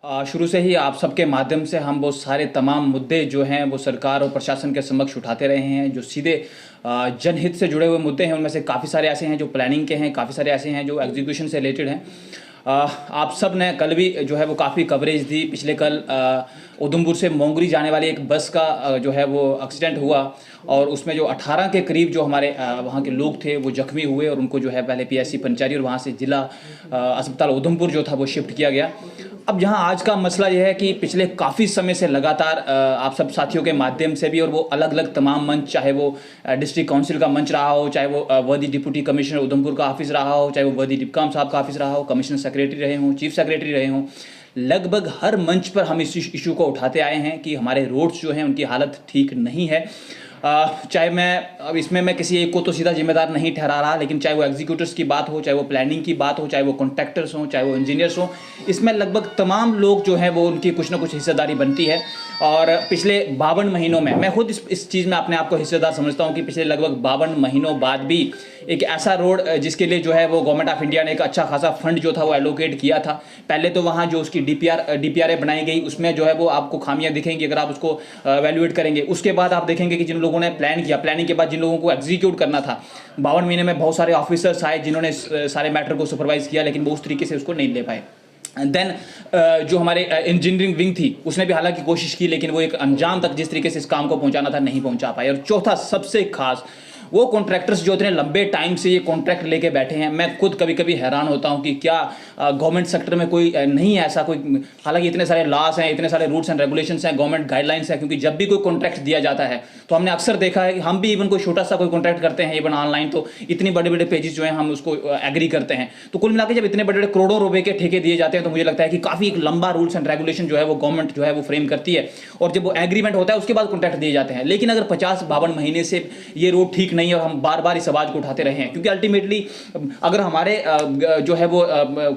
शुरू से ही आप सबके माध्यम से हम वो सारे तमाम मुद्दे जो हैं वो सरकार और प्रशासन के समक्ष उठाते रहे हैं, जो सीधे जनहित से जुड़े हुए मुद्दे हैं। उनमें से काफ़ी सारे ऐसे हैं जो प्लानिंग के हैं, काफ़ी सारे ऐसे हैं जो एग्जीक्यूशन से रिलेटेड हैं। आप सब ने कल भी जो है वो काफ़ी कवरेज दी। पिछले कल उधमपुर से मोंगरी जाने वाली एक बस का जो है वो एक्सीडेंट हुआ और उसमें जो 18 के करीब जो हमारे वहाँ के लोग थे वो जख्मी हुए और उनको जो है पहले पीएचसी पंचेरी और वहाँ से जिला अस्पताल उधमपुर जो था वो शिफ्ट किया गया। अब यहाँ आज का मसला यह है कि पिछले काफ़ी समय से लगातार आप सब साथियों के माध्यम से भी और वो अलग अलग तमाम मंच, चाहे वो डिस्ट्रिक्ट काउंसिल का मंच रहा हो, चाहे वो वर्दी डिप्टी कमिश्नर उधमपुर का ऑफिस रहा हो, चाहे वो वर्दी डिपकाम साहब का ऑफिस रहा हो, कमिश्नर सेक्रेटरी रहे हों, चीफ सेक्रेटरी रहे हों, लगभग हर मंच पर हम इस इशू को उठाते आए हैं कि हमारे रोड्स जो हैं उनकी हालत ठीक नहीं है। चाहे मैं अब इसमें मैं किसी एक को तो सीधा जिम्मेदार नहीं ठहरा रहा, लेकिन चाहे वो एग्जीक्यूटिव्स की बात हो, चाहे वो प्लानिंग की बात हो, चाहे वो कॉन्ट्रैक्टर्स हों, चाहे वो इंजीनियर्स हों, इसमें लगभग तमाम लोग जो हैं वो उनकी कुछ ना कुछ हिस्सेदारी बनती है। और पिछले 52 महीनों में मैं खुद इस चीज़ में अपने आप को हिस्सेदार समझता हूँ कि पिछले लगभग 52 महीनों बाद भी एक ऐसा रोड जिसके लिए जो है वो गवर्नमेंट ऑफ इंडिया ने एक अच्छा खासा फंड जो था वो एलोकेट किया था। पहले तो वहाँ जो उसकी डीपीआरए बनाई गई उसमें जो है वो आपको खामियां दिखेंगी अगर आप उसको वैल्यूएट करेंगे। उसके बाद आप देखेंगे कि जिन लोगों ने प्लान किया, प्लानिंग के बाद जिन लोगों को एग्जीक्यूट करना था, 52 महीने में बहुत सारे ऑफिसर्स आए जिन्होंने सारे मैटर को सुपरवाइज किया, लेकिन वो उस तरीके से उसको नहीं ले पाए। देन जो हमारे इंजीनियरिंग विंग थी उसने भी हालांकि कोशिश की, लेकिन वो एक अंजाम तक जिस तरीके से इस काम को पहुंचाना था नहीं पहुंचा पाए। और चौथा सबसे खास वो कॉन्ट्रैक्टर्स जो इतने लंबे टाइम से ये कॉन्ट्रैक्ट लेके बैठे हैं। मैं खुद कभी कभी हैरान होता हूँ कि क्या गवर्नमेंट सेक्टर में कोई नहीं है ऐसा कोई, हालांकि इतने सारे लॉस हैं, इतने सारे रूल्स एंड रेगुलेशंस हैं, गवर्नमेंट गाइडलाइंस है, क्योंकि जब भी कोई कॉन्ट्रैक्ट दिया जाता है तो हमने अक्सर देखा है कि हम भी इवन कोई छोटा सा कोई कॉन्ट्रैक्ट करते हैं इवन ऑनलाइन तो इतनी बड़े बड़े पेजेस जो हैं हम उसको एग्री करते हैं। तो कुल मिलाकर जब इतने बड़े बड़े करोड़ों रुपए के ठेके दिए जाते हैं तो मुझे लगता है कि काफ़ी एक लंबा रूल्स एंड रेगुलेशन जो है वो गवर्नमेंट जो है वो फ्रेम करती है और जब वो एग्रीमेंट होता है उसके बाद कॉन्ट्रैक्ट दिए जाते हैं। लेकिन अगर 50-52 महीने से ये रोड ठीक नहीं है और हम बार बार इस आवाज को उठाते रहे हैं, क्योंकि अल्टीमेटली अगर हमारे जो है वो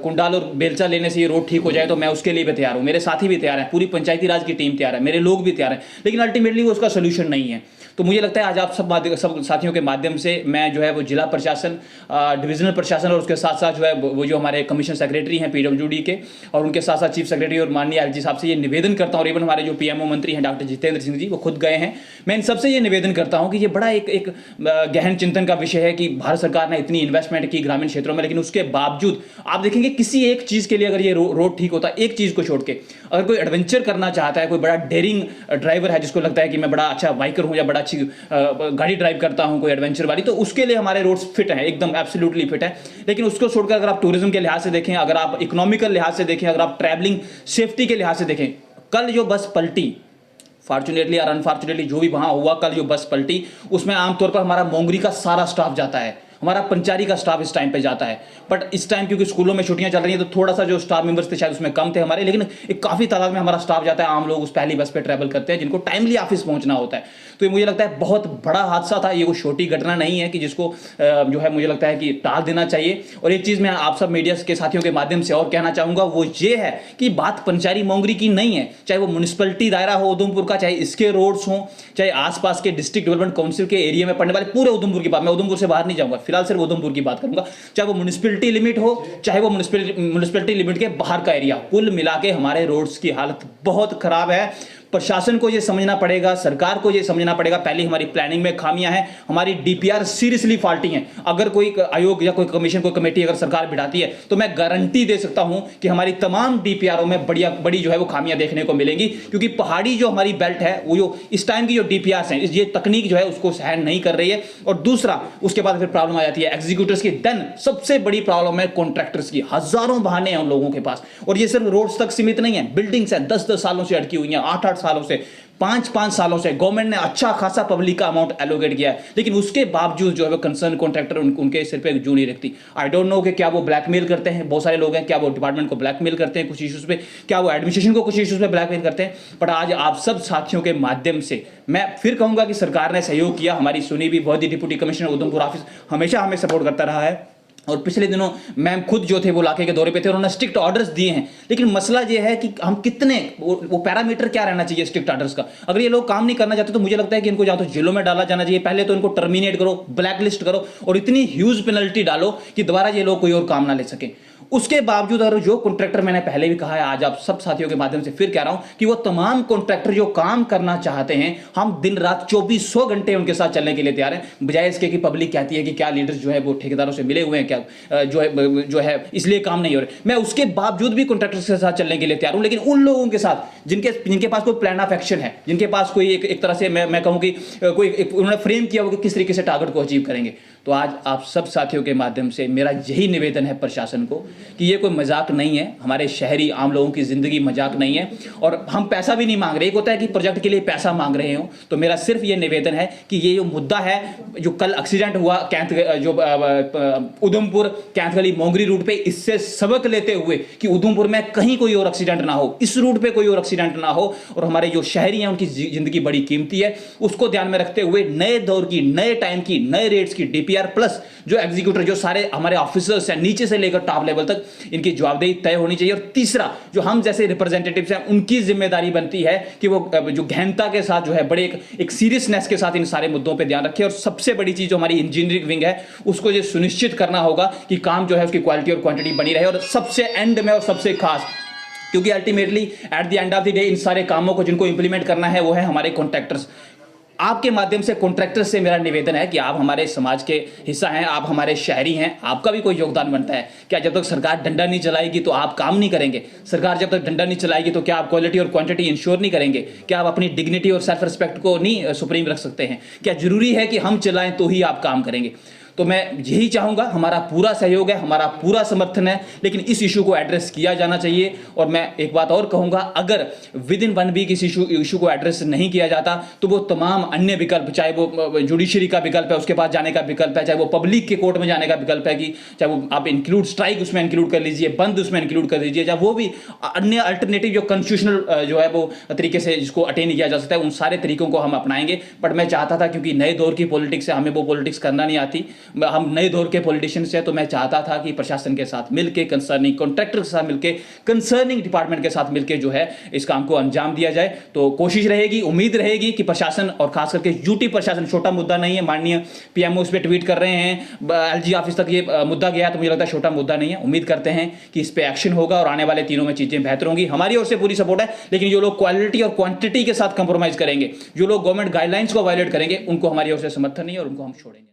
कुंडाल और बेलचा लेने से ये रोड ठीक हो जाए तो मैं उसके लिए भी तैयार हूं, मेरे साथी भी तैयार हैं, पूरी पंचायती राज की टीम तैयार है, मेरे लोग भी तैयार हैं, लेकिन अल्टीमेटली वो उसका सोल्यूशन नहीं है। तो मुझे लगता है आज आप सब साथियों के माध्यम से मैं जो है वो जिला प्रशासन, डिविजनल प्रशासन और उसके साथ साथ जो है वो जो हमारे कमिश्नर सेक्रेटरी हैं पीडब्ल्यूडी के और उनके साथ साथ चीफ सेक्रेटरी और माननीय एलजी साहब से ये निवेदन करता हूँ, और इवन हमारे जो पीएमओ मंत्री हैं डॉक्टर जितेंद्र सिंह जी वो खुद गए हैं, मैं इन सबसे ये निवेदन करता हूँ कि ये बड़ा एक गहन चिंतन का विषय है कि भारत सरकार ने इतनी इन्वेस्टमेंट की ग्रामीण क्षेत्रों में, लेकिन उसके बावजूद आप देखेंगे किसी एक चीज़ के लिए अगर ये रोड ठीक होता, एक चीज़ को छोड़ के अगर कोई एडवेंचर करना चाहता है, कोई बड़ा डेयरिंग ड्राइवर है जिसको लगता है कि मैं बड़ा अच्छा बाइकर हूँ या बड़ा अच्छी गाड़ी ड्राइव करता हूं कोई एडवेंचर वाली, तो उसके लिए हमारे रोड्स फिट हैं, एकदम एब्सोल्युटली फिट है। लेकिन उसको छोड़कर अगर आप टूरिज्म के लिहाज से देखें, अगर आप इकोनॉमिकल लिहाज से देखें, अगर आप ट्रैवलिंग सेफ्टी के लिहाज से देखें, कल जो बस पलटी, फॉर्चुनेटली और अनफॉर्चुनेटली जो भी वहां हुआ, कल जो बस पलटी उसमें आमतौर पर हमारा मोंगरी का सारा स्टाफ जाता है, हमारा पंचारी का स्टाफ इस टाइम पे जाता है, बट इस टाइम क्योंकि स्कूलों में छुट्टियां चल रही हैं तो थोड़ा सा जो स्टाफ मेंबर्स थे शायद उसमें कम थे हमारे, लेकिन एक काफ़ी तादाद में हमारा स्टाफ जाता है। आम लोग उस पहली बस पे ट्रैवल करते हैं जिनको टाइमली ऑफिस पहुंचना होता है। तो ये मुझे लगता है बहुत बड़ा हादसा था, ये कोई छोटी घटना नहीं है कि जिसको जो है मुझे लगता है कि टाल देना चाहिए। और एक चीज़ मैं आप सब मीडिया के साथियों के माध्यम से और कहना चाहूँगा वो ये है कि बात पंचारी मोंगरी की नहीं है, चाहे वो म्यूनिसिपलिटी दायरा हो उधमपुर का, चाहे इसके रोड्स हों, चाहे आसपास के डिस्ट्रिक्ट डेवलपमेंट काउंसिल के एरिया में पड़ने वाले पूरे उधमपुर की बात, मैं उधमपुर से बाहर नहीं जाऊँगा, फिलहाल सिर्फ उधमपुर की बात करूंगा, चाहे वो म्युनिसिपैलिटी लिमिट हो चाहे वो म्युनिसिपैलिटी लिमिट के बाहर का एरिया, कुल मिला के हमारे रोड्स की हालत बहुत खराब है। प्रशासन को ये समझना पड़ेगा, सरकार को ये समझना पड़ेगा, पहले हमारी प्लानिंग में खामियां हैं, हमारी डीपीआर सीरियसली फॉल्टी हैं। अगर कोई आयोग या कोई कमीशन, कोई कमेटी अगर सरकार बिठाती है तो मैं गारंटी दे सकता हूं कि हमारी तमाम डीपीआरओ में बड़ी जो है वो खामियां देखने को मिलेंगी, क्योंकि पहाड़ी जो हमारी बेल्ट है वो जो इस टाइम की जो डीपीआर हैं, ये तकनीक जो है उसको सहन नहीं कर रही है। और दूसरा उसके बाद फिर प्रॉब्लम आ जाती है एग्जीक्यूटिव्स की, देन सबसे बड़ी प्रॉब्लम है कॉन्ट्रैक्टर्स की। हजारों बहाने हैं उन लोगों के पास, और ये सिर्फ रोड्स तक सीमित नहीं है, बिल्डिंग्स है 10-10 सालों से अटकी हुई हैं, 8-8 सालों से, 5-5 सालों से गवर्नमेंट ने अच्छा खासा पब्लिक का अमाउंट एलोकेट किया है, लेकिन उसके बावजूद जो है वो कंसर्न कॉन्ट्रैक्टर उनके सिर पे जू नहीं रखती। आई डोंट नो कि क्या वो ब्लैकमेल करते हैं, बहुत सारे लोग हैं, क्या वो डिपार्टमेंट को ब्लैकमेल करते हैं कुछ इश्यूज पे, क्या वो एडमिनिस्ट्रेशन को कुछ इश्यूज पे ब्लैकमेल करते हैं। बट आज आप सब साथियों के माध्यम से मैं फिर कहूंगा कि सरकार ने सहयोग किया, हमारी सुनी भी, बहुत ही डिप्टी कमिश्नर उधमपुर ऑफिस हमेशा हमें सपोर्ट करता रहा है। और पिछले दिनों मैम खुद जो थे वो इलाके के दौरे पे थे, उन्होंने स्ट्रिक्ट ऑर्डर्स दिए हैं, लेकिन मसला ये है कि हम कितने वो पैरामीटर क्या रहना चाहिए स्ट्रिक्ट ऑर्डर्स का। अगर ये लोग काम नहीं करना चाहते तो मुझे लगता है कि इनको या तो जेलों में डाला जाना चाहिए, पहले तो इनको टर्मिनेट करो, ब्लैक लिस्ट करो और इतनी ह्यूज पेनल्टी डालो कि दोबारा ये लोग कोई और काम ना ले सके। उसके बावजूद, और जो कॉन्ट्रैक्टर, मैंने पहले भी कहा है, आज आप सब साथियों के माध्यम से फिर कह रहा हूं कि वो तमाम कॉन्ट्रैक्टर जो काम करना चाहते हैं, हम दिन रात 2400 घंटे उनके साथ चलने के लिए तैयार हैं, बजाय इसके कि पब्लिक कहती है कि क्या लीडर्स जो है वो ठेकेदारों से मिले हुए हैं, क्या जो है इसलिए काम नहीं हो रहे। मैं उसके बावजूद भी कॉन्ट्रैक्टर्स के साथ चलने के लिए तैयार हूं, लेकिन उन लोगों के साथ जिनके पास कोई प्लान ऑफ एक्शन है, जिनके पास कोई एक तरह से मैं कहूं कि कोई उन्होंने फ्रेम किया हो कि किस तरीके से टारगेट को अचीव करेंगे। तो आज आप सब साथियों के माध्यम से मेरा यही निवेदन है प्रशासन को कि ये कोई मजाक नहीं है, हमारे शहरी आम लोगों की जिंदगी मजाक नहीं है, और हम पैसा भी नहीं मांग रहे। एक होता है कि प्रोजेक्ट के लिए पैसा मांग रहे हो, तो मेरा सिर्फ ये निवेदन है कि ये जो मुद्दा है, जो कल एक्सीडेंट हुआ उधमपुर कैंथगली मोंगरी रूट पे, इससे सबक लेते हुए कि उधमपुर में कहीं कोई और एक्सीडेंट ना हो, इस रूट पे कोई और एक्सीडेंट ना हो, और हमारे जो शहरी हैं उनकी जिंदगी बड़ी कीमती है, उसको ध्यान में रखते हुए नए दौर की, नए टाइम की, नए रेट्स की डीपीआर प्लस जो एग्जीक्यूटर, जो सारे हमारे ऑफिसर्स हैं नीचे से लेकर टॉप लेवल तक, इनकी जवाबदेही तय होनी चाहिए। और तीसरा, जो हम जैसे रिप्रेजेंटेटिव्स हैं, उनकी जिम्मेदारी बनती है कि वो जो गहनता के साथ जो है, बड़े एक सीरियसनेस के साथ इन सारे मुद्दों पे ध्यान रखें। और सबसे बड़ी चीज जो हमारी इंजीनियरिंग विंग है, उसको ये सुनिश्चित करना होगा कि काम जो है उसकी क्वालिटी और क्वांटिटी बनी रहे। और सबसे एंड में और सबसे खास, क्योंकि ultimately at the end of the day in सारे कामों को जिनको इंप्लीमेंट करना है वो है हमारे कॉन्ट्रैक्टर्स। आपके माध्यम से कॉन्ट्रैक्टर से मेरा निवेदन है कि आप हमारे समाज के हिस्सा हैं, आप हमारे शहरी हैं, आपका भी कोई योगदान बनता है। क्या जब तक सरकार डंडा नहीं चलाएगी तो आप काम नहीं करेंगे? सरकार जब तक डंडा नहीं चलाएगी तो क्या आप क्वालिटी और क्वांटिटी इंश्योर नहीं करेंगे? क्या आप अपनी डिग्निटी और सेल्फ रिस्पेक्ट को नहीं सुप्रीम रख सकते हैं? क्या जरूरी है कि हम चलाएं तो ही आप काम करेंगे? तो मैं यही चाहूंगा, हमारा पूरा सहयोग है, हमारा पूरा समर्थन है, लेकिन इस इशू को एड्रेस किया जाना चाहिए। और मैं एक बात और कहूंगा, अगर विद इन 1 वीक इस इशू को एड्रेस नहीं किया जाता तो वो तमाम अन्य विकल्प, चाहे वो जुडिशरी का विकल्प है, उसके पास जाने का विकल्प है, चाहे वो पब्लिक के कोर्ट में जाने का विकल्प है, कि चाहे वो आप इंक्लूड स्ट्राइक उसमें इंक्लूड कर लीजिए, बंद उसमें इंक्लूड कर दीजिए, चाहे वो भी अन्य अल्टरनेटिव जो कॉन्स्टिट्यूशनल जो है वो तरीके से जिसको अटेन किया जा सकता है, उन सारे तरीकों को हम अपनाएंगे। बट मैं चाहता था, क्योंकि नए दौर की पॉलिटिक्स है, हमें वो पॉलिटिक्स करना नहीं आती, हम नए दौर के पॉलिटिशियंस हैं, तो मैं चाहता था कि प्रशासन के साथ मिलकर, कंसर्निंग कॉन्ट्रैक्टर के साथ मिलकर, कंसर्निंग डिपार्टमेंट के साथ मिलकर जो है इस काम को अंजाम दिया जाए। तो कोशिश रहेगी, उम्मीद रहेगी कि प्रशासन, और खास करके यूटी प्रशासन, छोटा मुद्दा नहीं है, माननीय पीएमओ इस पे ट्वीट कर रहे हैं, एलजी ऑफिस तक ये मुद्दा गया, तो मुझे लगता है छोटा मुद्दा नहीं है। उम्मीद करते हैं कि इस पे एक्शन होगा और आने वाले दिनों में चीजें बेहतर होंगी। हमारी ओर से पूरी सपोर्ट है, लेकिन जो लोग क्वालिटी और क्वांटिटी के साथ कंप्रोमाइज करेंगे, जो लोग गवर्नमेंट गाइडलाइंस को वायलेट करेंगे, उनको हमारी ओर से समर्थन नहीं है और उनको हम छोड़ेंगे।